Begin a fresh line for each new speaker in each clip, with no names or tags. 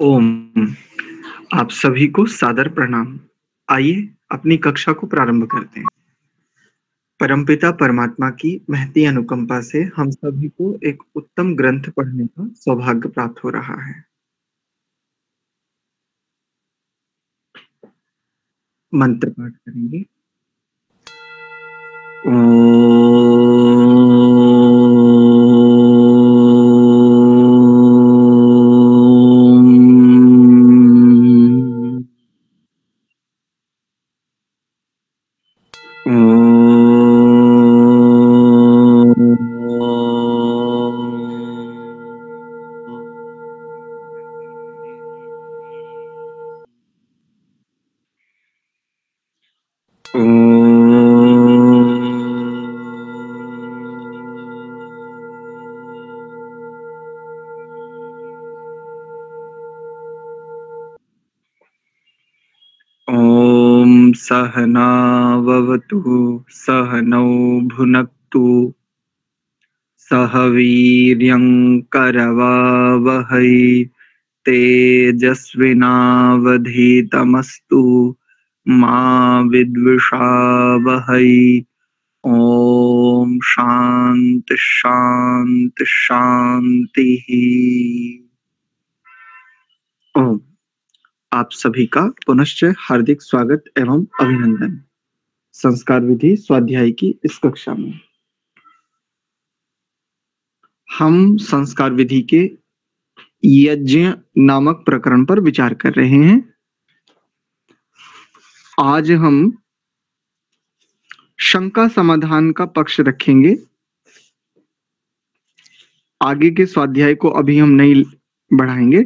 ओम! आप सभी को सादर प्रणाम। आइए अपनी कक्षा को प्रारंभ करते हैं। परमपिता परमात्मा की महती अनुकंपा से हम सभी को एक उत्तम ग्रंथ पढ़ने का सौभाग्य प्राप्त हो रहा है। मंत्र पाठ करेंगे। ओम। ॐ सहना भवतु सहनौ भुनक्तु सह वीर्यं करवावहै तेजस्विनावधीतमस्तु मा विद्विषावहै। ॐ शान्ति शान्ति शान्तिः। ओम! आप सभी का पुनश्च हार्दिक स्वागत एवं अभिनंदन संस्कार विधि स्वाध्याय की इस कक्षा में। हम संस्कार विधि के यज्ञ नामक प्रकरण पर विचार कर रहे हैं। आज हम शंका समाधान का पक्ष रखेंगे। आगे के स्वाध्याय को अभी हम नहीं बढ़ाएंगे।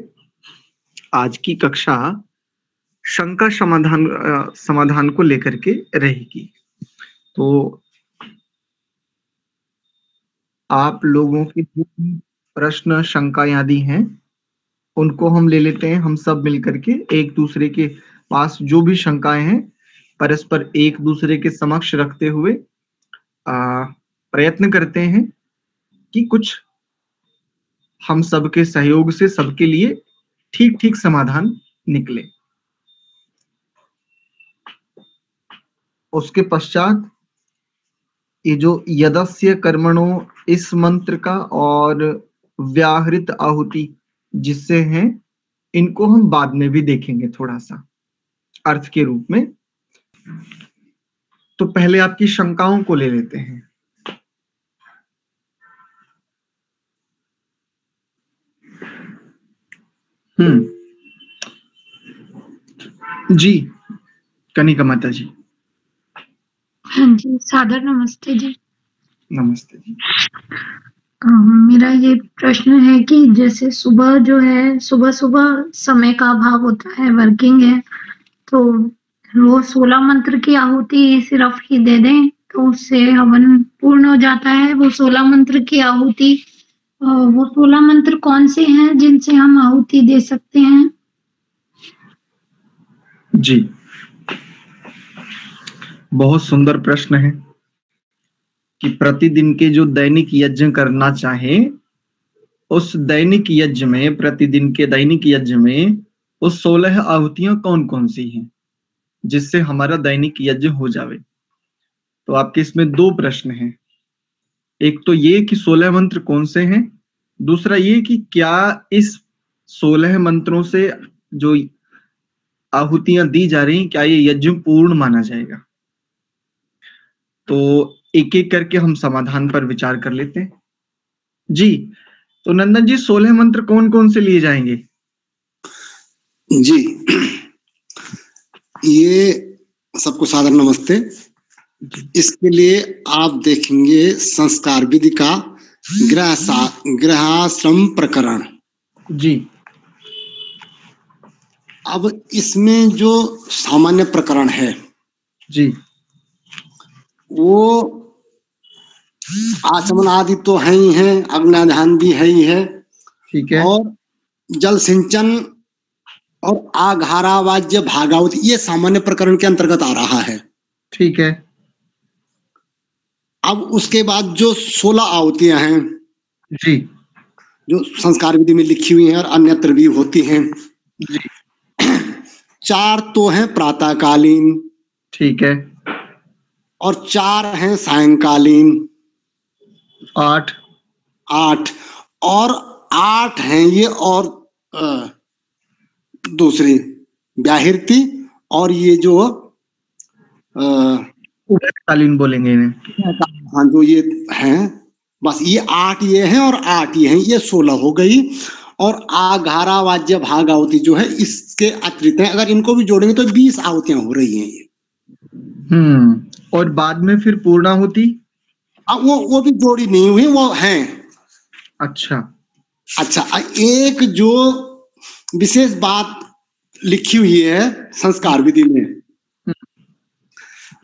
आज की कक्षा शंका समाधान को लेकर के रहेगी। तो आप लोगों की जो भी प्रश्न शंका आदि हैं उनको हम ले लेते हैं। हम सब मिलकर के एक दूसरे के पास जो भी शंकाएं हैं परस्पर एक दूसरे के समक्ष रखते हुए प्रयत्न करते हैं कि कुछ हम सबके सहयोग से सबके लिए ठीक ठीक समाधान निकले। उसके पश्चात ये जो यदस्य कर्मणो इस मंत्र का और व्याहृत आहुति जिससे हैं इनको हम बाद में भी देखेंगे थोड़ा सा अर्थ के रूप में। तो पहले आपकी शंकाओं को ले लेते हैं। जी कनिका माता जी।
हाँ जी, सादर नमस्ते जी।
नमस्ते जी।
मेरा ये प्रश्न है कि जैसे सुबह जो है सुबह समय का अभाव होता है, वर्किंग है, तो वो 16 मंत्र की आहुति सिर्फ ही दे दें तो उससे हवन पूर्ण हो जाता है। वो 16 मंत्र की आहुति, वो 16 मंत्र कौन से हैं जिनसे हम आहुति दे सकते हैं?
जी बहुत सुंदर प्रश्न है कि प्रतिदिन के जो दैनिक यज्ञ करना चाहे उस दैनिक यज्ञ में, प्रतिदिन के दैनिक यज्ञ में वो 16 आहुतियां कौन कौन सी हैं जिससे हमारा दैनिक यज्ञ हो जावे। तो आपके इसमें दो प्रश्न हैं। एक तो ये कि 16 मंत्र कौन से हैं, दूसरा ये कि क्या इस 16 मंत्रों से जो आहुतियां दी जा रही क्या ये यज्ञ पूर्ण माना जाएगा। तो एक एक करके हम समाधान पर विचार कर लेते हैं। जी तो नंदन जी 16 मंत्र कौन कौन से लिए जाएंगे?
जी ये सबको सादर नमस्ते। इसके लिए आप देखेंगे संस्कार विधि का गृहाश्रम प्रकरण।
जी
अब इसमें जो सामान्य प्रकरण है
जी
वो आचमन आदि तो है ही है, अग्नाधान भी है ही है,
ठीक है,
और जल सिंचन और आघारावाज्य भागावत ये सामान्य प्रकरण के अंतर्गत आ रहा है।
ठीक है।
अब उसके बाद जो 16 आहुतियां हैं
जी
जो संस्कार विधि में लिखी हुई हैं और अन्यत्र भी होती हैं,
जी।
4 तो हैं प्रातःकालीन,
ठीक है।
और 4 हैं सायंकालीन,
8।
8, और 8 हैं ये और दूसरी व्याहृति, और ये जो
उदयकालीन बोलेंगे इन्हें।
हाँ जो ये हैं, बस ये 8 ये हैं और 8 ये हैं, ये 16 हो गई। और आघारा वाज्य भागावती जो है इसके अतिरिक्त है, अगर इनको भी जोड़ेंगे तो 20 आहुतियां हो रही हैं ये।
और बाद में फिर पूर्णाहुति?
अब वो भी जोड़ी नहीं हुई, वो हैं।
अच्छा।
एक जो विशेष बात लिखी हुई है संस्कार विधि में,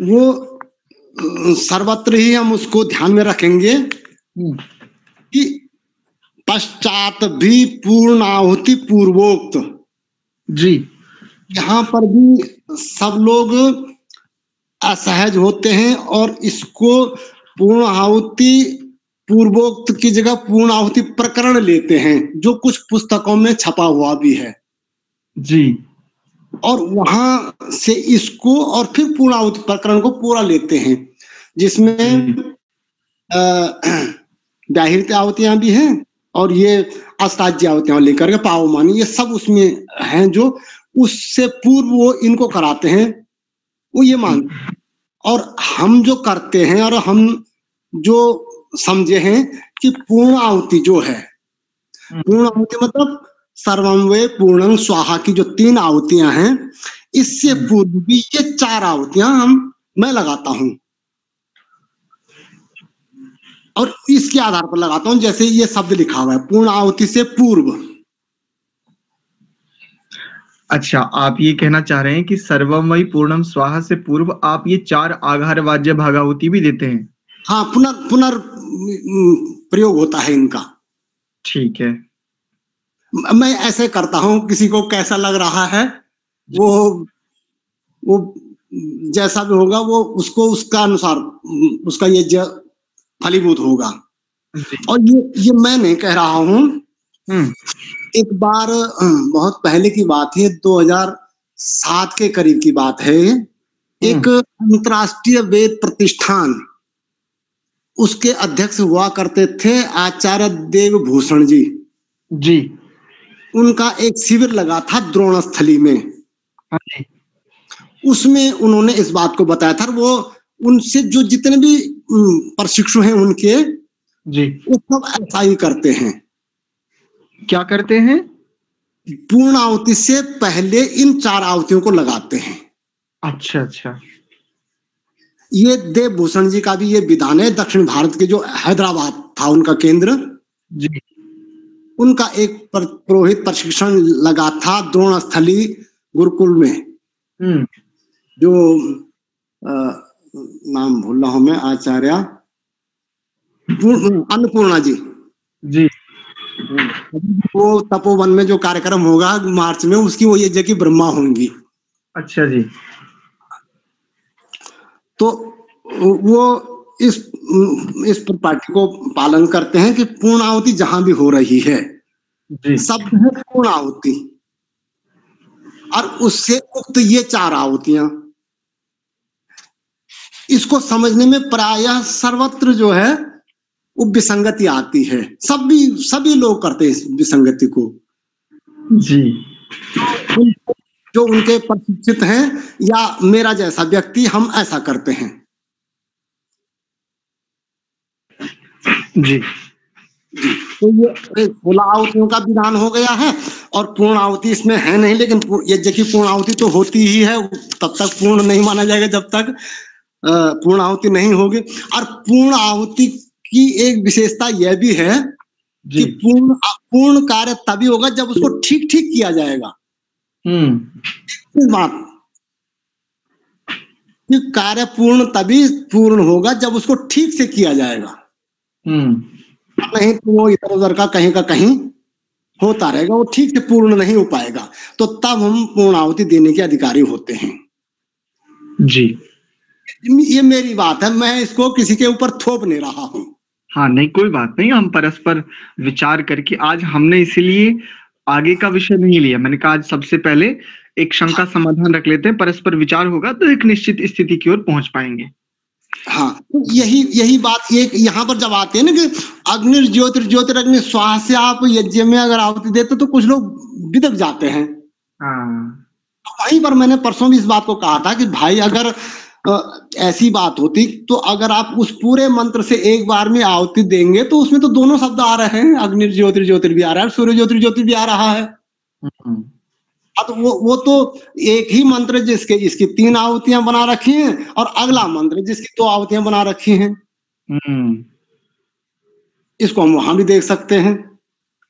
वो सर्वत्र ही हम उसको ध्यान में रखेंगे कि पश्चात भी पूर्णाहुति पूर्वोक्त।
जी।
यहाँ पर भी सब लोग असहज होते हैं और इसको पूर्णाहुति पूर्वोक्त की जगह पूर्णाहुति प्रकरण लेते हैं, जो कुछ पुस्तकों में छपा हुआ भी है।
जी।
और वहां से इसको और फिर पूर्णाहुति प्रकरण को पूरा लेते हैं, जिसमें व्याहृत आहुतियां भी हैं और ये अष्टाज्य आहुतियां लेकर के पावमानी, ये सब उसमें हैं। जो उससे पूर्व वो इनको कराते हैं, वो ये मानते हैं। और हम जो करते हैं और हम जो समझे हैं कि पूर्ण आहुति जो है, पूर्ण आहुति मतलब सर्वं वे पूर्णं स्वाहा की जो 3 आहुतियां हैं, इससे पूर्व भी ये 4 आहुतियां मैं लगाता हूं, और इसके आधार पर लगाता हूं। जैसे ये शब्द लिखा हुआ है पूर्ण आहुति से पूर्व।
अच्छा, आप ये कहना चाह रहे हैं कि सर्वमयी पूर्णम स्वाहा से पूर्व आप ये 4 आघार वाज्य भागाहुति भी देते हैं?
हाँ, पुनर् प्रयोग होता है इनका।
ठीक है।
मैं ऐसे करता हूं, किसी को कैसा लग रहा है वो जैसा भी होगा वो उसको उसका अनुसार उसका ये फलीभूत होगा। और ये मैं नहीं कह रहा हूं। एक बार बहुत पहले की बात है, 2007 के करीब की बात है, एक अंतरराष्ट्रीय वेद प्रतिष्ठान, उसके अध्यक्ष हुआ करते थे आचार्य देवभूषण जी।
जी।
उनका एक शिविर लगा था द्रोणस्थली में। उसमें उन्होंने इस बात को बताया था। वो उनसे जो जितने भी प्रशिक्षु हैं उनके,
जी,
वो सब ऐसा ही करते हैं।
क्या करते हैं?
पूर्ण आहुति से पहले इन 4 आहुतियों को लगाते हैं।
अच्छा अच्छा।
ये देवभूषण जी का भी ये विधान है। दक्षिण भारत के जो हैदराबाद था उनका केंद्र, जी, उनका एक पुरोहित प्रशिक्षण लगा था द्रोणस्थली गुरुकुल में। जो नाम भूल रहा हूं मैं, आचार्य अन्नपूर्णा जी। जी, वो तपोवन में जो कार्यक्रम होगा मार्च में, उसकी वो ये जगह ब्रह्मा होंगी। अच्छा जी। तो वो इस प्रॉपर्टी को पालन करते हैं कि पूर्ण आहुति जहां भी हो रही है, शब्द है पूर्ण आहुति, और उससे उक्त ये 4 आहुतियां। इसको समझने में प्रायः सर्वत्र जो है वो विसंगति आती है। सभी लोग करते हैं इस विसंगति को। जी। जो उनके प्रशिक्षित हैं या मेरा जैसा व्यक्ति, हम ऐसा करते हैं। जी। तो ये 16 आहुतियों का विधान हो गया है, और पूर्ण आहुति इसमें है नहीं, लेकिन ये जबकि पूर्ण आहुति तो होती ही है, तब तक पूर्ण नहीं माना जाएगा जब तक पूर्ण आहुति नहीं होगी। और पूर्ण आहुति की एक विशेषता यह भी है कि पूर्ण कार्य तभी होगा जब उसको ठीक ठीक किया जाएगा। बात कि कार्य पूर्ण तभी पूर्ण होगा जब उसको ठीक से किया जाएगा। नहीं तो वो इधर उधर का कहीं होता रहेगा, वो ठीक से पूर्ण नहीं हो पाएगा। तो तब हम पूर्ण आहुति देने के अधिकारी होते हैं। जी, ये मेरी बात है, मैं इसको किसी के ऊपर थोप नहीं रहा हूँ। हाँ, नहीं, कोई बात नहीं, हम परस्पर विचार करके आज हमने इसीलिए
आगे का विषय नहीं लिया। मैंने कहा आज सबसे पहले एक शंका समाधान रख लेते हैं, परस्पर विचार होगा तो एक निश्चित स्थिति की ओर पहुंच पाएंगे।
हाँ, यही बात एक यहाँ पर जब आते हैं ना कि अग्नि ज्योतिरग्नि स्वाहा से आप यज्ञ में अगर आहुति देते तो कुछ लोग बिदक जाते हैं।
हाँ,
वहीं पर मैंने परसों भी इस बात को कहा था कि भाई अगर ऐसी बात होती तो अगर आप उस पूरे मंत्र से एक बार में आहुति देंगे तो उसमें तो दोनों शब्द आ रहे हैं, अग्नि ज्योतिर भी आ रहा है, सूर्य ज्योतिर भी आ रहा है। अब वो तो एक ही मंत्र जिसके इसकी 3 आहुतियां बना रखी हैं और अगला मंत्र जिसकी 2 आहुतियां बना रखी हैं। इसको हम वहां भी देख सकते हैं।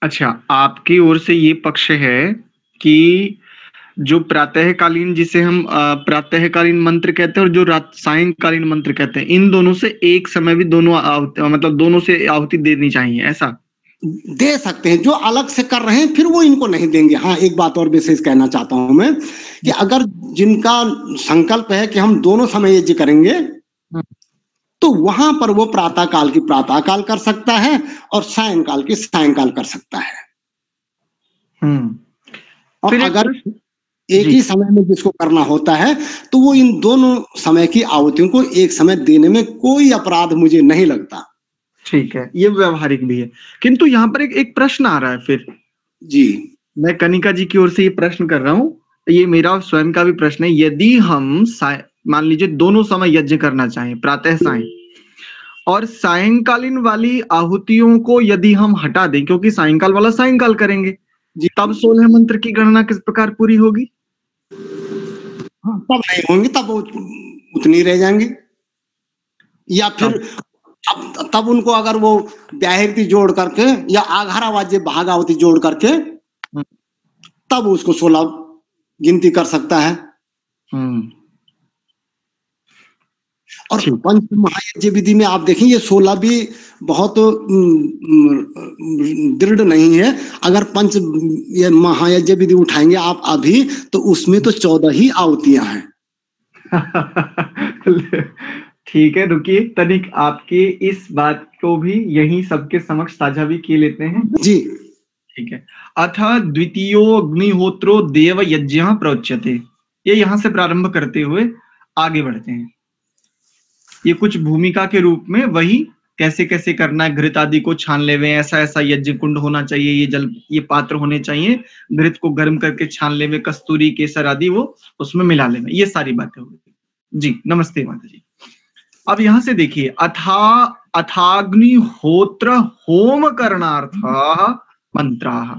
अच्छा, आपकी ओर से ये पक्ष है कि जो प्रातःकालीन, जिसे हम प्रातःकालीन मंत्र कहते हैं और जो रात सायंकालीन मंत्र कहते हैं, इन दोनों से एक समय भी मतलब दोनों से आहुति देनी चाहिए, ऐसा
दे सकते हैं। जो अलग से कर रहे हैं फिर वो इनको नहीं देंगे। हाँ, एक बात और विशेष कहना चाहता हूं मैं कि अगर जिनका संकल्प है कि हम दोनों समय यज्ञ करेंगे तो वहां पर वो प्रातः काल की प्रातः काल कर सकता है और सायंकाल की सायंकाल कर सकता है। और अगर एक ही समय में जिसको करना होता है तो वो इन दोनों समय की आहुतियों को एक समय देने में कोई अपराध मुझे नहीं लगता।
ठीक है, ये व्यवहारिक भी है। किंतु यहाँ पर एक प्रश्न आ रहा है फिर
जी, मैं
कनिका जी की ओर से ये प्रश्न कर रहा हूँ, ये मेरा स्वयं का भी प्रश्न है। यदि हम मान लीजिए दोनों समय यज्ञ करना चाहें, प्रातः सायं, और सायंकालीन वाली आहुतियों को यदि हम हटा दें, क्योंकि सायंकाल वाला सायंकाल करेंगे, तब 16 मंत्र की गणना किस प्रकार पूरी होगी?
तब नहीं होंगे, तब उतनी रह जाएंगे। या फिर तब उनको अगर वो व्याहृति जोड़ करके या आघारावाज्य भागावती जोड़ करके तब उसको 16 गिनती कर सकता है। और पंच महायज्ञ विधि में आप देखें ये 16 भी बहुत दृढ़ नहीं है। अगर पंच ये महायज्ञ विधि उठाएंगे आप अभी तो उसमें तो 14 ही आहुतियां हैं।
ठीक है, रुकिए तनिक, आपके इस बात को भी यही सबके समक्ष साझा भी किए लेते हैं
जी।
ठीक है। अथ द्वितीयो अग्निहोत्रो देव यज्ञ प्रोच्यते, ये यहां से प्रारंभ करते हुए आगे बढ़ते हैं। ये कुछ भूमिका के रूप में वही कैसे कैसे करना है, घृत आदि को छान लेवे, ऐसा ऐसा यज्ञ कुंड होना चाहिए, ये जल ये पात्र होने चाहिए, घृत को गर्म करके छान लेवे, कस्तूरी केसर आदि वो उसमें मिला लेवे, ये सारी बातें हो गई। जी नमस्ते माता जी। अब यहां से देखिए, अथाग्निहोत्र होम करणार्थ मंत्राः,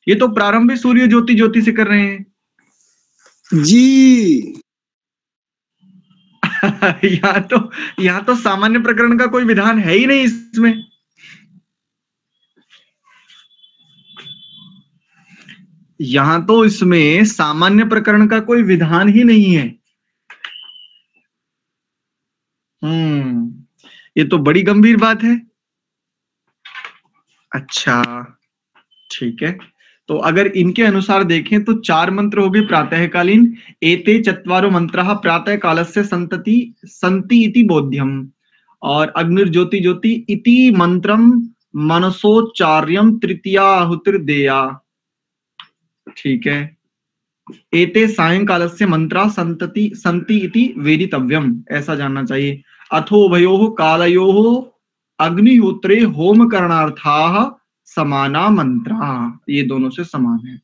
ये तो प्रारंभ सूर्य ज्योति से कर रहे हैं
जी।
यहाँ तो सामान्य प्रकरण का कोई विधान है ही नहीं इसमें। यहां तो इसमें सामान्य प्रकरण का कोई विधान ही नहीं है। ये तो बड़ी गंभीर बात है। अच्छा ठीक है, तो अगर इनके अनुसार देखें तो 4 मंत्र हो गए प्रातःकालीन। एते चत्वारो मंत्रः प्रातः कालस्य संति इति बोध्यम, और अग्निर्ज्योति ज्योति इति मंत्रम मनसोच्चार्यम तृतीयाहुतिर्देया। ठीक है, एते सायंकालस्य मंत्रा संति इति वेदितव्यम, ऐसा जानना चाहिए। अथोभयोः कालयोः अग्निहोत्रे होम करणार्थाः समाना मंत्रा, ये दोनों से समान है।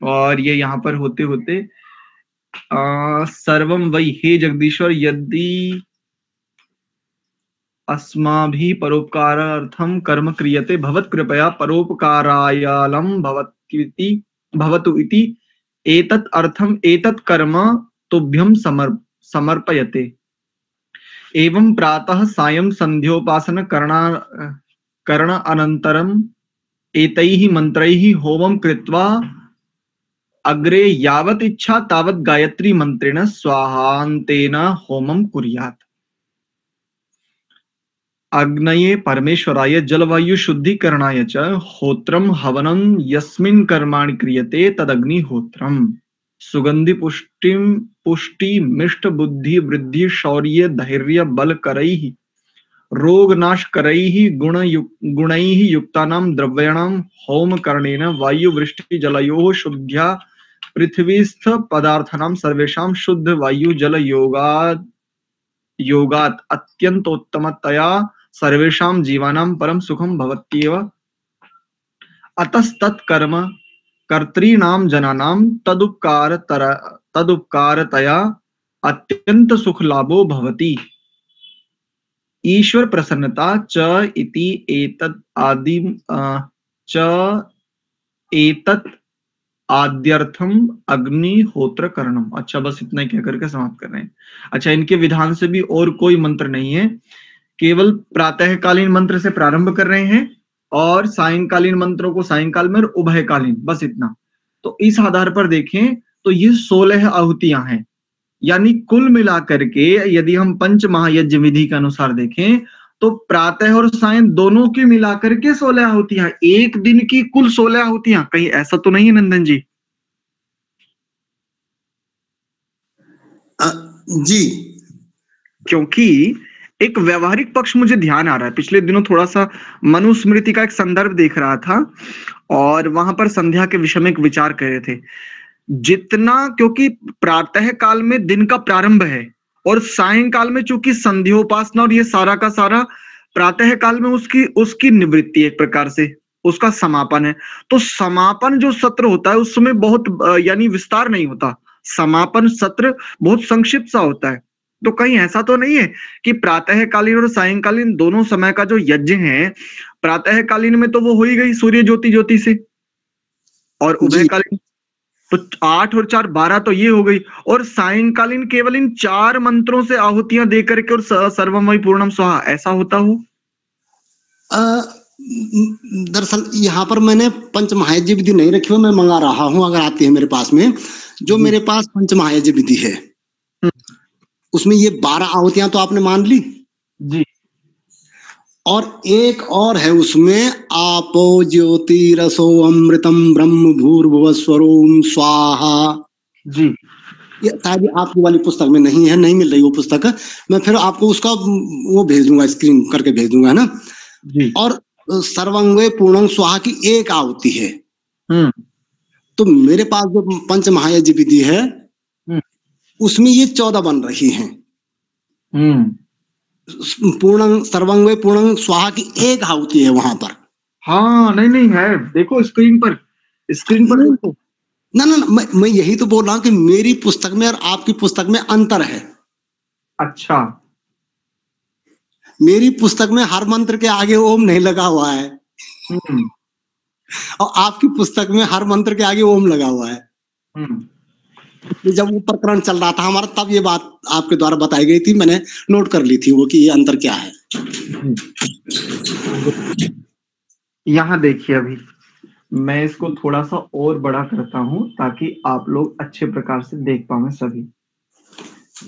और ये यहाँ पर होते होते सर्वम वै हे जगदीश्वर यदि अस्माभिः परोपकारार्थम कर्म क्रियते भवत् कृपया परोपकारायालम भवतु इति एतत् अर्थम एतत् कर्म तुभ्यं समर्पयते। एवं प्रातः सायं संध्योपासन करण अनंतरम एतैः मंत्रैः होमं कृत्वा अग्रे यावत् इच्छा तावत् गायत्री मंत्रेण स्वाहान्तेन होमं कुर्यात्। अग्नये परमेश्वराय जलवायु शुद्धिकरणाय च होत्रम हवनं यस्मिन् कर्माणि क्रियते तदग्निहोत्रम। सुगंधि पुष्टि मिष्ट बुद्धि वृद्धि शौर्य धैर्य बल करैः रोग नाश करैः गुणैः युक्तानां द्रव्याणां होम करणेन वायु वृष्टि जलयोः शुद्ध्या पृथ्वीस्थ पदार्थानां सर्वेषां शुद्ध वायु जल योगात् अत्यन्तोत्तमतया सर्वेषां जीवानां परम सुखम भवत्येव। अतस्तत्कर्म कर्तॄणां जनानां तदुपकारतया अत्यंत सुख लाभो भवति। ईश्वर प्रसन्नता च इति एतत् आद्यर्थम अग्निहोत्र करणम। अच्छा, बस इतना ही कह करके समाप्त कर रहे हैं। अच्छा, इनके विधान से भी और कोई मंत्र नहीं है, केवल प्रातःकालीन मंत्र से प्रारंभ कर रहे हैं और सायंकालीन मंत्रों को सायंकाल में और उभयकालीन, बस इतना। तो इस आधार पर देखें तो ये 16 आहुतियां हैं, यानी कुल मिलाकर के यदि हम पंच महायज्ञ विधि के अनुसार देखें तो प्रातः और सायं दोनों की मिलाकर के 16 आहुतियां, एक दिन की कुल 16 आहुतियां। कहीं ऐसा तो नहीं है नंदन जी?
जी,
क्योंकि एक व्यवहारिक पक्ष मुझे ध्यान आ रहा है, पिछले दिनों थोड़ा सा मनुस्मृति का एक संदर्भ देख रहा था और वहां पर संध्या के विषय में एक विचार कर रहे थे। जितना, क्योंकि प्रातः काल में दिन का प्रारंभ है और सायंकाल में चूंकि संध्योपासना और ये सारा का सारा प्रातः काल में उसकी निवृत्ति एक प्रकार से उसका समापन है। तो समापन जो सत्र होता है उसमें बहुत यानी विस्तार नहीं होता, समापन सत्र बहुत संक्षिप्त सा होता है। तो कहीं ऐसा तो नहीं है कि प्रातःकालीन और सायंकालीन दोनों समय का जो यज्ञ है, प्रातःकालीन में तो वो हो ही गई सूर्य ज्योति से, और उभयकालीन तो 8 और 4 12 तो ये हो गई, और सायंकालीन केवल इन 4 मंत्रों से आहुतियां दे करके और सर्वम वै पूर्णम स्वाहा, ऐसा होता हो?
दरअसल यहाँ पर मैंने पंच महायज्ञ विधि नहीं रखी हुई, मैं मंगा रहा हूँ, अगर आती है मेरे पास में। जो मेरे पास पंच महायज्ञ विधि है उसमें ये 12 आहुतियां तो आपने मान ली
जी,
और एक और है उसमें आपो ज्योति रसो अमृतम ब्रह्म भूर्भुवस्वरोम स्वाहा
जी।
ये शायद आपकी वाली पुस्तक में नहीं है, नहीं मिल रही वो पुस्तक, मैं फिर आपको उसका वो भेज दूंगा, स्क्रीन करके भेज दूंगा, है ना
जी।
और सर्वंगे पूर्णं स्वाहा की एक आहुति है। तो मेरे पास जो पंच महायज्ञ विधि है उसमें ये 14 बन रही हैं। पूर्णं सर्वंगे पूर्णं स्वाहा की एक आहुति है वहां पर।
हाँ, नहीं है, देखो स्क्रीन पर देखो।
ना मैं यही तो बोल रहा हूँ कि मेरी पुस्तक में और आपकी पुस्तक में अंतर है।
अच्छा,
मेरी पुस्तक में हर मंत्र के आगे ओम नहीं लगा हुआ है और आपकी पुस्तक में हर मंत्र के आगे ओम लगा हुआ है। जब वो प्रकरण चल रहा था हमारा तब ये बात आपके द्वारा बताई गई थी, मैंने नोट कर ली थी वो कि ये अंतर क्या है।
यहाँ देखिए, अभी मैं इसको थोड़ा सा और बड़ा करता हूं ताकि आप लोग अच्छे प्रकार से देख पाए सभी।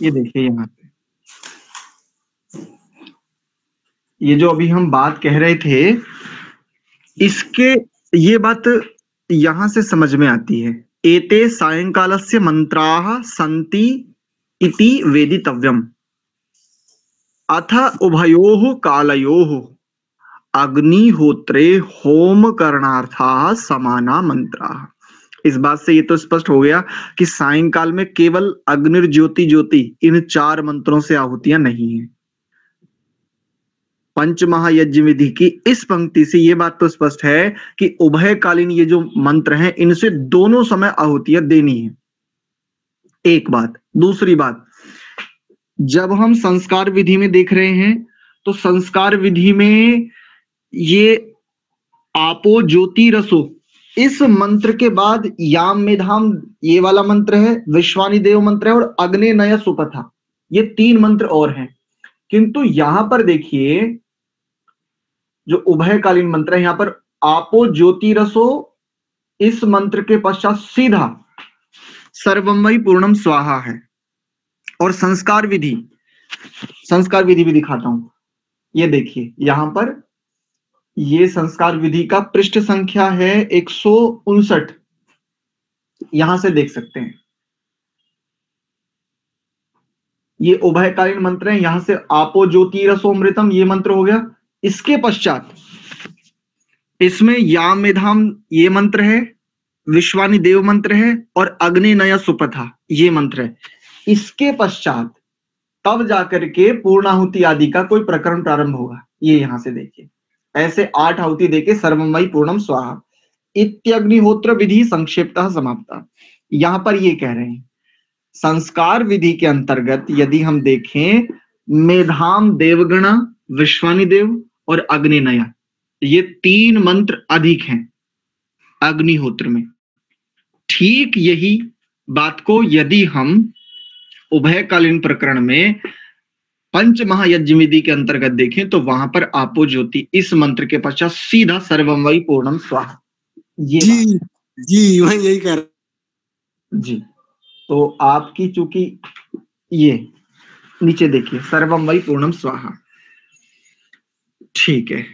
ये देखिए यहाँ पे, ये जो अभी हम बात कह रहे थे, इसके ये बात यहां से समझ में आती है। एते सायंकालस्य मंत्राः सन्ति इति वेदितव्यम् अथ उभयोः कालयोः अग्निहोत्रे होम करणार्थाः समाना मंत्राः। इस बात से ये तो स्पष्ट हो गया कि सायंकाल में केवल अग्निर्ज्योति ज्योति इन 4 मंत्रों से आहुतियां नहीं है। पंच महायज्ञ विधि की इस पंक्ति से ये बात तो स्पष्ट है कि उभयकालीन ये जो मंत्र हैं इनसे दोनों समय आहुतियां देनी है। एक बात। दूसरी बात, जब हम संस्कार विधि में देख रहे हैं तो संस्कार विधि में ये आपो ज्योति रसो, इस मंत्र के बाद याम मेधाम ये वाला मंत्र है, विश्वानि देव मंत्र है और अग्ने नय सुपथा, ये 3 मंत्र और हैं। किंतु यहां पर देखिए जो उभयकालीन मंत्र है, यहां पर आपो ज्योति रसो, इस मंत्र के पश्चात सीधा सर्वम वै पूर्णम स्वाहा है। और संस्कार विधि भी दिखाता हूं। ये देखिए यहां पर ये संस्कार विधि का पृष्ठ संख्या है 159, यहां से देख सकते हैं। ये उभयकालीन मंत्र है। यहां से आपो ज्योतिरसोमृतम ये मंत्र हो गया। इसके पश्चात इसमें याम मेधाम ये मंत्र है, विश्वानि देव मंत्र है और अग्नि नया सुपथा ये मंत्र है। इसके पश्चात तब जाकर के पूर्णाहुति आदि का कोई प्रकरण प्रारंभ होगा। ये यहां से देखिए, ऐसे 8 आहुति देके सर्वमयी पूर्णम स्वाहा इत्यग्निहोत्र विधि संक्षेप्तः समाप्ता। यहां पर ये कह रहे हैं संस्कार विधि के अंतर्गत यदि हम देखें, मेधाम देवगण, विश्वानि देव और अग्निनया ये 3 मंत्र अधिक हैं अग्निहोत्र में। ठीक यही बात को यदि हम उभयकालीन प्रकरण में पंच महायज्ञ विधि के अंतर्गत देखें तो वहां पर आपो ज्योति इस मंत्र के पश्चात सीधा सर्वमयी पूर्णम स्वाहा ये
जी जी वही यही कह रहा
जी। तो आपकी चूंकि ये नीचे देखिए सर्वमयी पूर्णम स्वाहा, ठीक है।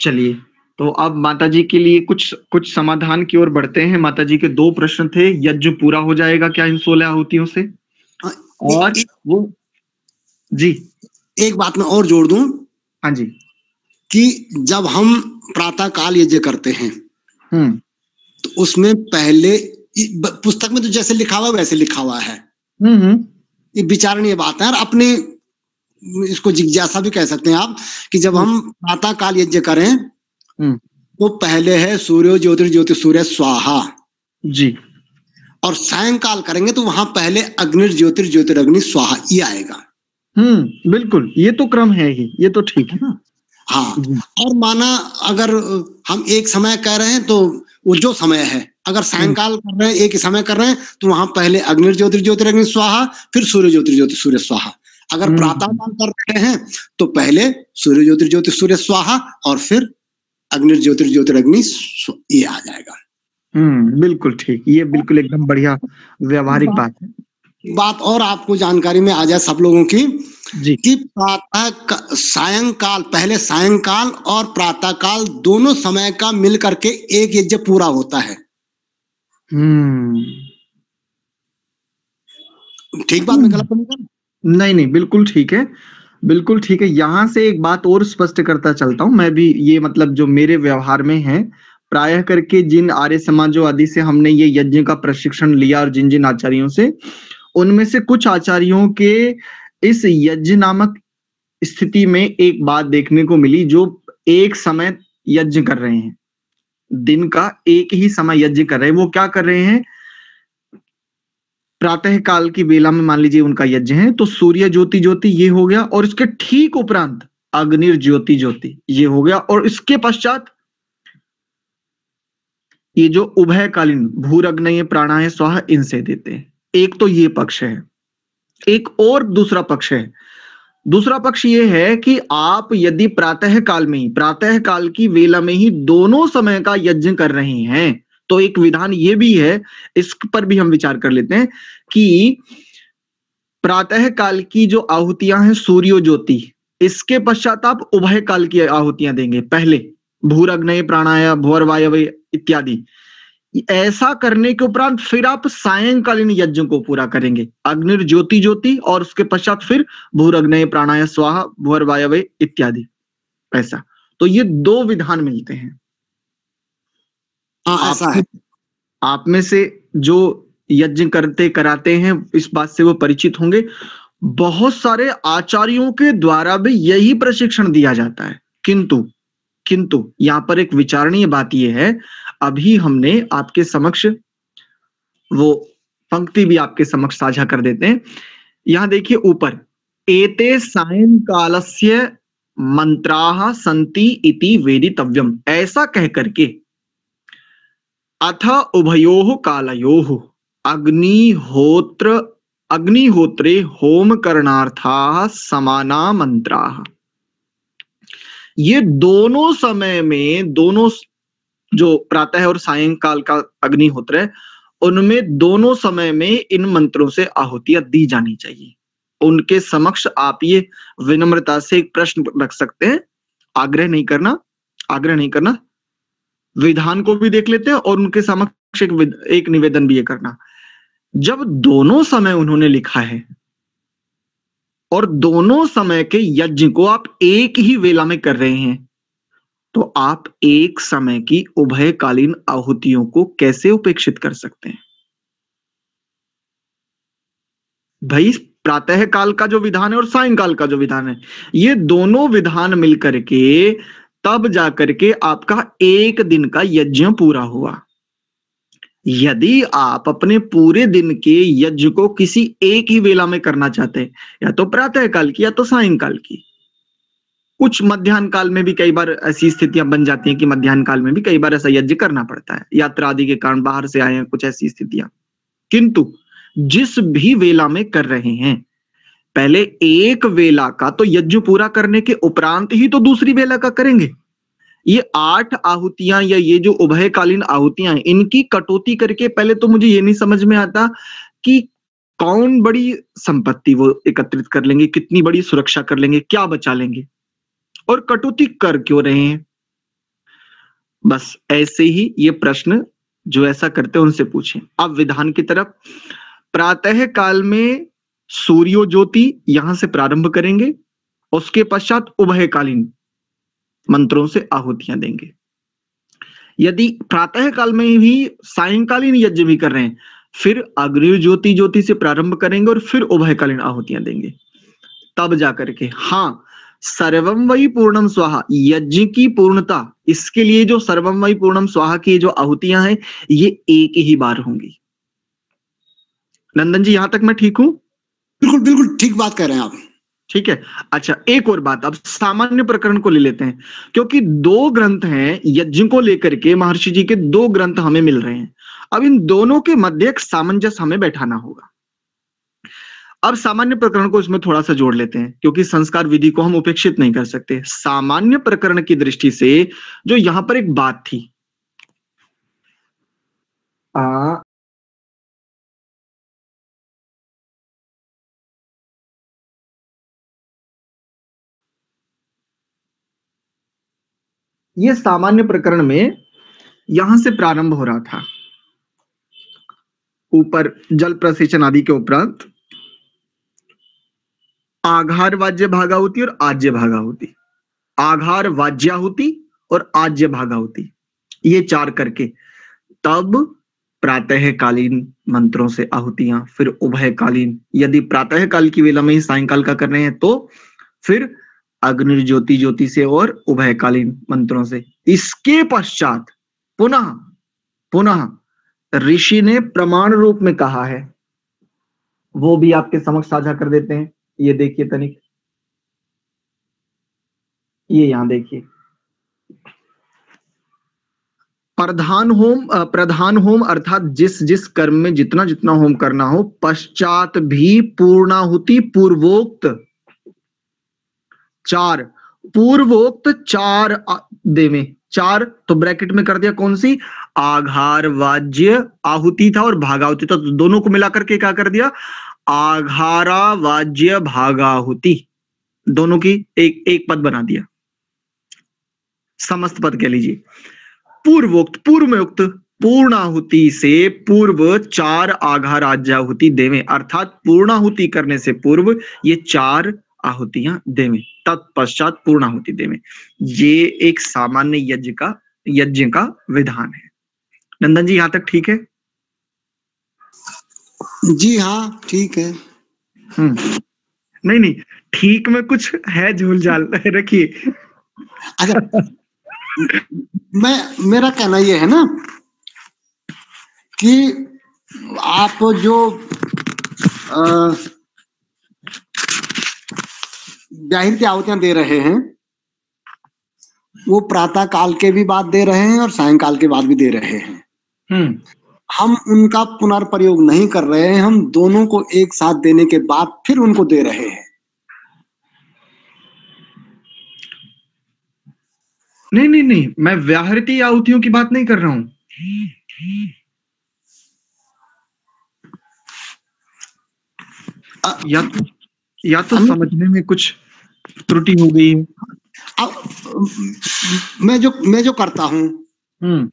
चलिए, तो अब माता जी के लिए कुछ समाधान की ओर बढ़ते हैं। माता जी के 2 प्रश्न थे, यज्ञ पूरा हो जाएगा क्या इन 16 आहुतियों से? और वो जी
एक बात मैं और जोड़ दूं।
हाँ जी।
कि जब हम प्रातः काल यज्ञ करते हैं तो उसमें पहले पुस्तक में तो जैसे लिखा हुआ वैसे लिखा हुआ है, ये विचारणीय बात है। और अपने इसको जिज्ञासा भी कह सकते हैं आप कि जब हम प्रातः काल यज्ञ करें तो पहले है सूर्यो ज्योति सूर्य स्वाहा
जी,
और सायंकाल करेंगे तो वहां पहले अग्नि ज्योतिर्ज्योतिरग्नि स्वाहा ये आएगा।
बिल्कुल, ये तो क्रम है ही, ये तो ठीक है ना।
हाँ, और माना अगर हम एक समय कह रहे हैं तो वो जो समय है, अगर सायंकाल कर रहे हैं एक ही समय कर रहे हैं तो वहां पहले अग्नि ज्योतिर्ज्योतिरग्नि स्वाहा फिर सूर्य ज्योति सूर्य स्वाहा। अगर प्रातः काल कर रहे हैं तो पहले सूर्य ज्योति सूर्य स्वाहा और फिर अग्नि ज्योतिर्ज्योतिरग्नि ये आ जाएगा।
बिल्कुल ठीक, ये बिल्कुल एकदम बढ़िया व्यवहारिक बात है।
बात और आपको जानकारी में आ जाए सब लोगों की
जी
कि प्रातः सायंकाल, पहले सायंकाल और प्रातः काल दोनों समय का मिल करके एक यज्ञ पूरा होता है। ठीक बात में गलत
नहीं नहीं, बिल्कुल ठीक है, बिल्कुल ठीक है। यहां से एक बात और स्पष्ट करता चलता हूं मैं भी, ये मतलब जो मेरे व्यवहार में है, प्रायः करके जिन आर्य समाजों आदि से हमने ये यज्ञ का प्रशिक्षण लिया और जिन जिन आचार्यों से, उनमें से कुछ आचार्यों के इस यज्ञ नामक स्थिति में एक बात देखने को मिली, जो एक समय यज्ञ कर रहे हैं, दिन का एक ही समय यज्ञ कर रहे हैं। वो क्या कर रहे हैं, प्रातः काल की बेला में मान लीजिए उनका यज्ञ है तो सूर्य ज्योति ज्योति ये हो गया, और इसके ठीक उपरांत अग्नि ज्योति ज्योति ये हो गया, और इसके पश्चात ये जो उभयकालीन भूरग्नय प्राणाय स्वाहा इनसे देते हैं। एक तो ये पक्ष है। एक और दूसरा पक्ष है। दूसरा पक्ष ये है कि आप यदि प्रातः काल में ही, प्रातः काल की वेला में ही दोनों समय का यज्ञ कर रहे हैं तो एक विधान ये भी है, इस पर भी हम विचार कर लेते हैं कि प्रातः काल की जो आहुतियां हैं सूर्य ज्योति, इसके पश्चात आप उभय काल की आहुतियां देंगे, पहले भूरग्नय प्राणाय भूर्वायव इत्यादि। ऐसा करने के उपरांत फिर आप सायंकालीन यज्ञ को पूरा करेंगे, अग्नि ज्योति ज्योति और उसके पश्चात फिर भूरग्नय प्राणाय स्वाहा भूर्वायव इत्यादि। ऐसा तो ये 2 विधान मिलते हैं।
ऐसा है।
आप में से जो यज्ञ करते कराते हैं इस बात से वो परिचित होंगे, बहुत सारे आचार्यों के द्वारा भी यही प्रशिक्षण दिया जाता है। किंतु यहाँ पर एक विचारणीय बात यह है, अभी हमने आपके समक्ष वो पंक्ति भी आपके समक्ष साझा कर देते हैं। यहां देखिए ऊपर, एते सायंकालस्य मंत्राः सन्ति इति वेदितव्यम, ऐसा कह करके अथ उभयोः कालयोः अग्निहोत्रे होम करणार्थाः समाना मंत्राः। ये दोनों समय में, दोनों जो प्रातः और सायंकाल का अग्निहोत्र है, उनमें दोनों समय में इन मंत्रों से आहुतियां दी जानी चाहिए। उनके समक्ष आप ये विनम्रता से एक प्रश्न रख सकते हैं, आग्रह नहीं करना, विधान को भी देख लेते हैं और उनके समक्ष एक निवेदन भी ये करना। जब दोनों समय उन्होंने लिखा है और दोनों समय के यज्ञ को आप एक ही वेला में कर रहे हैं, तो आप एक समय की उभयकालीन आहुतियों को कैसे उपेक्षित कर सकते हैं? भाई प्रातः काल का जो विधान है और सायंकाल का जो विधान है, ये दोनों विधान मिलकर के तब जाकर के आपका एक दिन का यज्ञ पूरा हुआ। यदि आप अपने पूरे दिन के यज्ञ को किसी एक ही वेला में करना चाहते हैं, या तो प्रातः काल की या तो सायंकाल की, कुछ मध्याह्न काल में भी कई बार ऐसी स्थितियां बन जाती हैं कि मध्याह्न काल में भी कई बार ऐसा यज्ञ करना पड़ता है, यात्रा आदि के कारण बाहर से आए हैं, कुछ ऐसी स्थितियां। किंतु जिस भी वेला में कर रहे हैं, पहले एक वेला का तो यज्ञ पूरा करने के उपरांत ही तो दूसरी वेला का करेंगे। ये 8 आहुतियां या ये जो उभयकालीन आहुतियां हैं, इनकी कटौती करके पहले तो मुझे ये नहीं समझ में आता कि कौन बड़ी संपत्ति वो एकत्रित कर लेंगे, कितनी बड़ी सुरक्षा कर लेंगे, क्या बचा लेंगे, और कटौती कर क्यों रहे हैं। बस ऐसे ही ये प्रश्न जो ऐसा करते हैं उनसे पूछें। अब विधान की तरफ, प्रातः काल में सूर्यो ज्योति यहां से प्रारंभ करेंगे, उसके पश्चात उभयकालीन मंत्रों से आहुतियां देंगे। यदि प्रातः काल में ही सायंकालीन यज्ञ भी कर रहे हैं, फिर अग्नि ज्योति से प्रारंभ करेंगे और फिर उभयकालीन आहुतियां देंगे, तब जाकर के हाँ सर्वम वही पूर्णम स्वाहा, यज्ञ की पूर्णता, इसके लिए जो सर्वम वही पूर्णम स्वाहा की जो आहुतियां हैं, ये एक ही बार होंगी। नंदन जी, यहां तक मैं ठीक हूं?
बिल्कुल बिल्कुल ठीक बात कह रहे हैं आप।
ठीक है। अच्छा, एक और बात, अब सामान्य प्रकरण को ले लेते हैं, क्योंकि 2 ग्रंथ हैं यज्ञ को लेकर के, महर्षि जी के 2 ग्रंथ हमें मिल रहे हैं। अब इन दोनों के मध्य एक सामंजस्य हमें बैठाना होगा। अब सामान्य प्रकरण को इसमें थोड़ा सा जोड़ लेते हैं, क्योंकि संस्कार विधि को हम उपेक्षित नहीं कर सकते। सामान्य प्रकरण की दृष्टि से जो यहां पर एक बात थी, ये सामान्य प्रकरण में यहां से प्रारंभ हो रहा था, ऊपर जल प्रसेचन आदि के उपरांत आघार वाज्य भागाहुति और आज्य भागाहुति, आघार वाज्याहुति और आज्य भागाहुति, ये 4 करके तब प्रातःकालीन मंत्रों से आहुतियां, फिर उभयकालीन, यदि प्रातः काल की वेला में ही सायंकाल का कर रहे हैं तो फिर अग्नि ज्योति से और उभयकालीन मंत्रों से। इसके पश्चात पुनः पुनः ऋषि ने प्रमाण रूप में कहा है, वो भी आपके समक्ष साझा कर देते हैं। ये देखिए तनिक, ये यहां देखिए, प्रधान होम अर्थात जिस जिस कर्म में जितना जितना होम करना हो, पश्चात भी पूर्णाहुति पूर्वोक्त 4 देवें। 4 तो ब्रैकेट में कर दिया, कौन सी? आघार वाज्य आहुति था और भागाहुति था, तो दोनों को मिलाकर के क्या कर दिया? आघारा वाज्य भागाहुति, दोनों की एक पद बना दिया, समस्त पद कह लीजिए। पूर्वोक्त, पूर्व में उक्त पूर्णाहुति से पूर्व 4 आघार आज्याहुति देवें, अर्थात पूर्णाहुति करने से पूर्व ये 4 आहुतियां देवें, तत्पश्चात पूर्णाहुति देवें। ये एक सामान्य यज्ञ का विधान है। नंदन जी, यहां तक ठीक है?
जी हाँ, ठीक है।
नहीं, ठीक में कुछ है झूल झाल, रखिए।
अच्छा, मेरा कहना ये है ना कि आप जो जाहिर की आहुतियां दे रहे हैं, वो प्रातः काल के भी बाद दे रहे हैं और सायंकाल के बाद भी दे रहे हैं। हम उनका पुनर्प्रयोग नहीं कर रहे हैं, हम दोनों को एक साथ देने के बाद फिर उनको दे रहे हैं।
नहीं, मैं व्याहृति आहुतियों की बात नहीं कर रहा हूं। या तो समझने में कुछ त्रुटि हो गई है।
अब मैं जो करता हूं,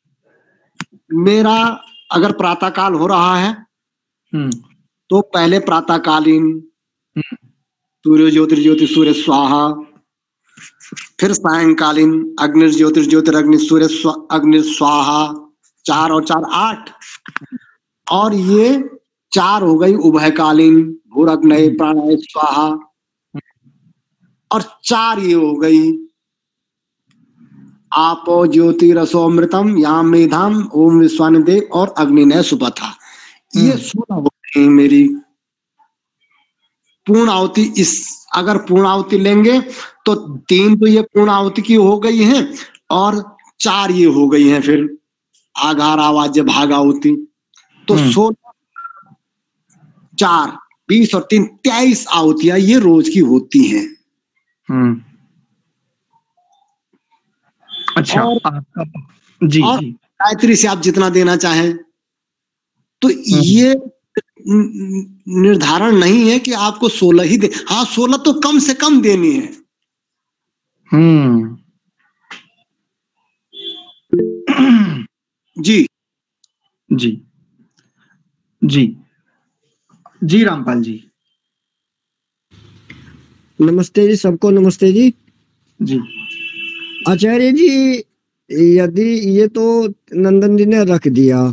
मेरा अगर प्रातःकाल हो रहा है तो पहले प्रातःकालीन, सूर्य ज्योतिर्ज्योति सूर्य स्वाहा। फिर सायंकालीन अग्नि सूर्य अग्नि स्वाहा, 4 और 4 8। और ये 4 हो गई उभयकालीन भूरग्नये प्राणाय स्वाहा। और 4 ये हो गई आपो ज्योति रसोमृतम याम मेधाम ओम विश्वानिदेव और अग्निनय सुपथा। ये 16 हो गई मेरी पूर्ण आहुति। इस अगर पूर्ण आहुति लेंगे तो 3 तो ये पूर्ण आहुति की हो गई हैं और 4 ये हो गई हैं फिर आघार आवाज भाग आहुति। तो 16 4 20 और 3 23 आहुतियां ये रोज की होती हैं।
अच्छा।
और
जी
और
जी
गायत्री से आप जितना देना चाहें, तो ये निर्धारण नहीं है कि आपको 16 ही दे। हाँ 16 तो कम से कम देनी है। जी
जी जी जी रामपाल जी।
नमस्ते जी, सबको नमस्ते जी।
जी
आचार्य जी, यदि ये तो नंदन जी ने रख दिया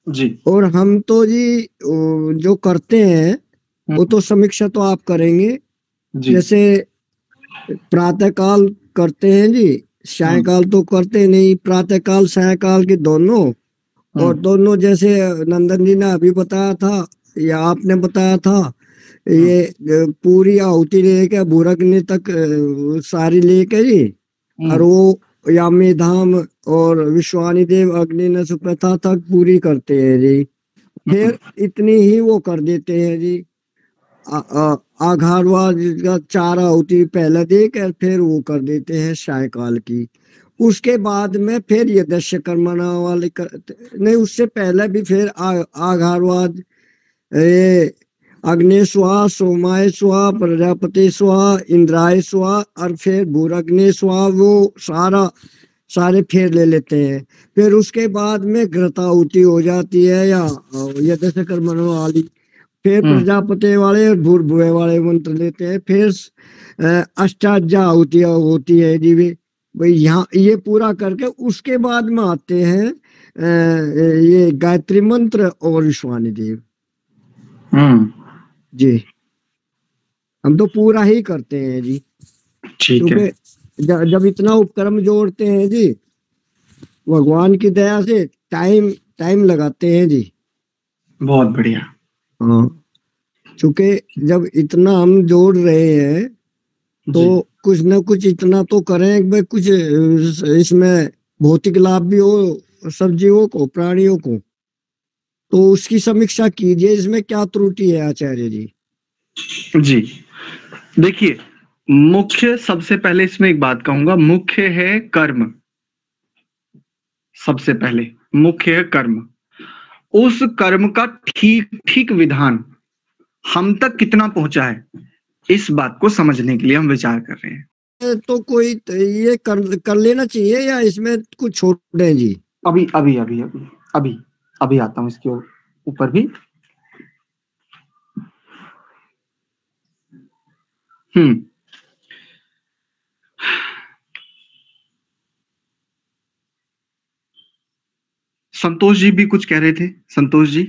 जी,
और हम तो जी जो करते हैं वो तो समीक्षा तो आप करेंगे
जी।
जैसे प्रातःकाल करते हैं जी, सायंकाल तो करते नहीं, प्रातःकाल सायंकाल के दोनों। और दोनों जैसे नंदन जी ने अभी बताया था या आपने बताया था, ये पूरी आहुति लेके भूरग्नि तक सारी लेके जी, और वो यामी धाम और विश्वानी देव अग्नि न सुप्रथा तक पूरी करते हैं जी। फिर इतनी ही वो कर देते हैं जी। आघारवा का 4 आहुति पहले देकर फिर वो कर देते हैं सायकाल की। उसके बाद में फिर ये दश कर्मणा वाले नहीं, उससे पहले भी फिर आघारवाद ये अग्नि स्वाहा, सोमाय स्वाहा, प्रजापति स्वाहा, इंद्राय स्वाहा और फिर भूरग्नि स्वाहा, वो सारे फेर ले लेते हैं। फिर उसके बाद में घृताहुति हो जाती है या दश कर्मणा वाली। फिर प्रजापति वाले और भूर्भुव वाले मंत्र लेते हैं। फिर अष्टाध्यायी आहुतियां होती है जी भाई यहाँ ये पूरा करके उसके बाद में आते हैं ये गायत्री मंत्र और विश्वानी देव। जी हम तो पूरा ही करते हैं जी, क्योंकि जब इतना उपक्रम जोड़ते हैं जी भगवान की दया से टाइम लगाते हैं जी।
बहुत बढ़िया।
हाँ, क्योंकि जब इतना हम जोड़ रहे हैं तो कुछ न कुछ इतना तो करें भाई, कुछ इसमें भौतिक लाभ भी हो सब जीवों को, प्राणियों को, तो उसकी समीक्षा कीजिए। इसमें क्या त्रुटि है आचार्य जी?
जी देखिए, मुख्य सबसे पहले इसमें एक बात कहूंगा, मुख्य है कर्म। सबसे पहले मुख्य है कर्म। उस कर्म का ठीक विधान हम तक कितना पहुंचा है, इस बात को समझने के लिए हम विचार कर रहे हैं।
तो कोई ये कर लेना चाहिए या इसमें कुछ छोड़ दें जी?
अभी अभी अभी अभी अभी अभी आता हूं इसके ऊपर भी। संतोष जी भी कुछ कह रहे थे। संतोष जी।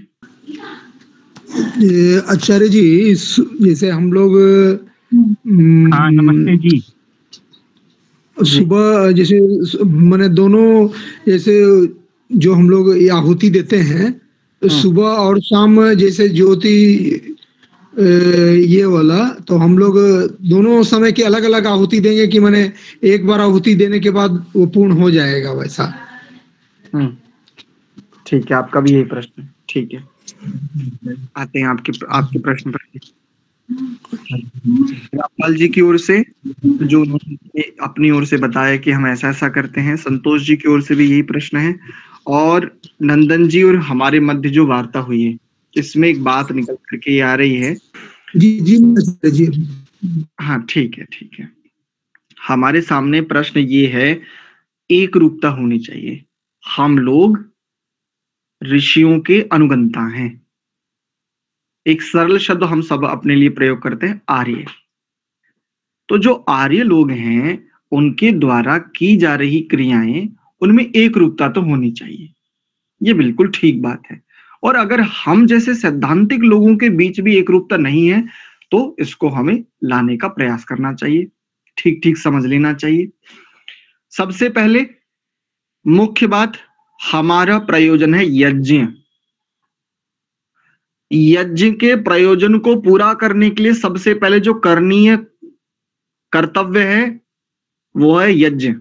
आचार्य जी, जैसे हम लोग
नमस्ते जी।
सुबह जैसे मैंने दोनों जैसे जो हम लोग आहुति देते हैं सुबह और शाम, जैसे ज्योति ये वाला, तो हम लोग दोनों समय की अलग अलग आहुति देंगे कि मैंने एक बार आहुति देने के बाद वो पूर्ण हो जाएगा वैसा?
ठीक है, आपका भी यही प्रश्न है। ठीक है, आते हैं आपके प्रश्न पर। रामपाल जी की ओर से जो अपनी ओर से बताया कि हम ऐसा ऐसा करते हैं, संतोष जी की ओर से भी यही प्रश्न है, और नंदन जी और हमारे मध्य जो वार्ता हुई है इसमें एक बात निकल करके आ रही है।
जी जी जी।
हाँ ठीक है। हमारे सामने प्रश्न ये है, एक रूपता होनी चाहिए। हम लोग ऋषियों के अनुगंता हैं। एक सरल शब्द हम सब अपने लिए प्रयोग करते हैं, आर्य। तो जो आर्य लोग हैं उनके द्वारा की जा रही क्रियाएं, उनमें एक रूपता तो होनी चाहिए, ये बिल्कुल ठीक बात है। और अगर हम जैसे सैद्धांतिक लोगों के बीच भी एक रूपता नहीं है तो इसको हमें लाने का प्रयास करना चाहिए, ठीक ठीक समझ लेना चाहिए। सबसे पहले मुख्य बात, हमारा प्रयोजन है यज्ञ। यज्ञ के प्रयोजन को पूरा करने के लिए सबसे पहले जो करणीय कर्तव्य है वो है यज्ञ।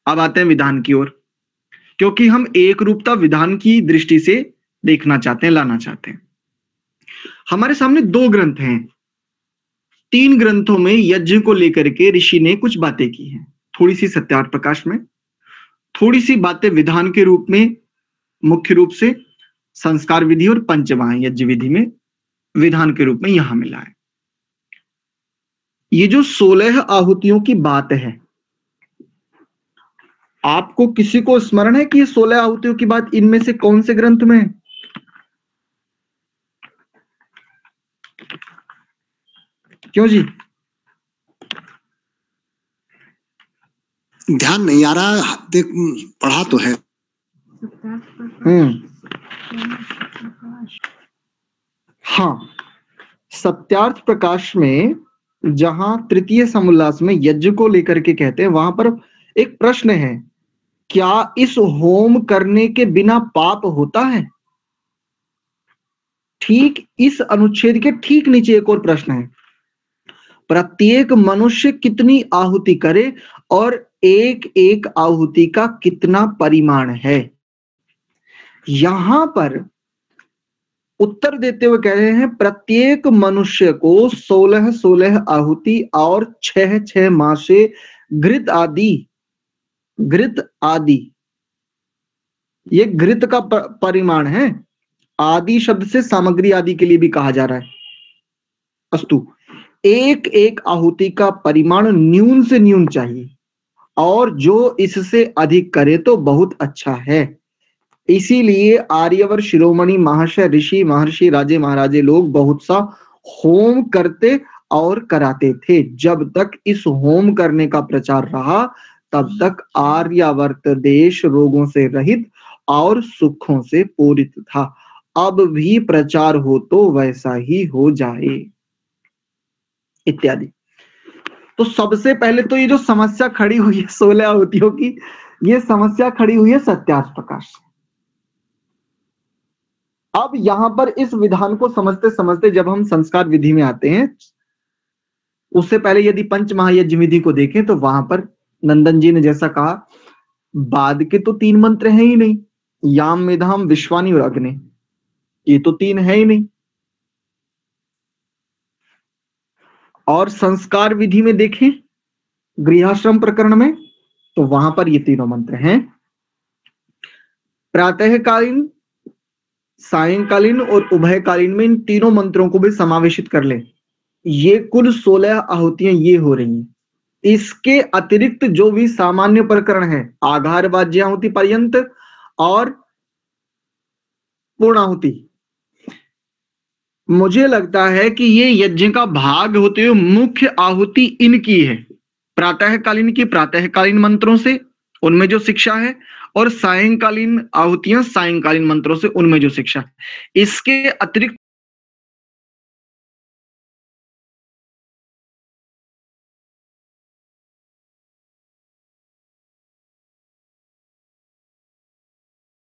अब आते हैं विधान की ओर, क्योंकि हम एक रूपता विधान की दृष्टि से देखना चाहते हैं, लाना चाहते हैं। हमारे सामने 2 ग्रंथ हैं। 3 ग्रंथों में यज्ञ को लेकर के ऋषि ने कुछ बातें की हैं, थोड़ी सी सत्यार्थ प्रकाश में, थोड़ी सी बातें विधान के रूप में, मुख्य रूप से संस्कार विधि और पंचवाह यज्ञ विधि में विधान के रूप में यहां मिला है। ये जो 16 आहुतियों की बात है, आपको किसी को स्मरण है कि ये 16 आहुतियों की बात इनमें से कौन से ग्रंथ में है? क्यों जी?
ध्यान नहीं आ रहा, देख पढ़ा तो है।
हाँ, सत्यार्थ प्रकाश में जहां तृतीय समुल्लास में यज्ञ को लेकर के कहते हैं, वहां पर एक प्रश्न है, क्या इस होम करने के बिना पाप होता है? ठीक इस अनुच्छेद के ठीक नीचे एक और प्रश्न है, प्रत्येक मनुष्य कितनी आहुति करे और एक एक आहुति का कितना परिमाण है? यहां पर उत्तर देते हुए कह रहे हैं, प्रत्येक मनुष्य को 16-16 आहुति और 6-6 मासे घृत आदि, ये घृत का परिमाण है। आदि शब्द से सामग्री आदि के लिए भी कहा जा रहा है। अस्तु, एक एक आहुति का परिमाण न्यून से न्यून चाहिए, और जो इससे अधिक करे तो बहुत अच्छा है। इसीलिए आर्यवर शिरोमणि महाशय ऋषि महर्षि राजे महाराजे लोग बहुत सा होम करते और कराते थे। जब तक इस होम करने का प्रचार रहा तब तक आर्यावर्त देश रोगों से रहित और सुखों से पूरित था। अब भी प्रचार हो तो वैसा ही हो जाए, इत्यादि। तो सबसे पहले तो ये जो समस्या खड़ी हुई है 16 आहुतियों की, ये समस्या खड़ी हुई है सत्यार्थ प्रकाश से। अब यहां पर इस विधान को समझते समझते जब हम संस्कार विधि में आते हैं, उससे पहले यदि पंच महायज्ञ विधि को देखें तो वहां पर नंदन जी ने जैसा कहा, बाद के तो 3 मंत्र हैं ही नहीं, याम मेधाम विश्वानी और अग्नि, ये तो 3 है ही नहीं। और संस्कार विधि में देखें गृहाश्रम प्रकरण में, तो वहां पर ये 3 मंत्र हैं। प्रातःकालीन, सायंकालीन और उभयकालीन में इन 3 मंत्रों को भी समावेशित कर ले, ये कुल 16 आहुतियां ये हो रही हैं। इसके अतिरिक्त जो भी सामान्य प्रकरण है, आघार वाज्याहुति पर्यंत और पूर्णाहुति, मुझे लगता है कि ये यज्ञ का भाग होते हुए मुख्य आहुति इनकी है। प्रातःकालीन की प्रातःकालीन मंत्रों से, उनमें जो शिक्षा है, और सायंकालीन आहुतियां सायंकालीन मंत्रों से, उनमें जो शिक्षा है। इसके अतिरिक्त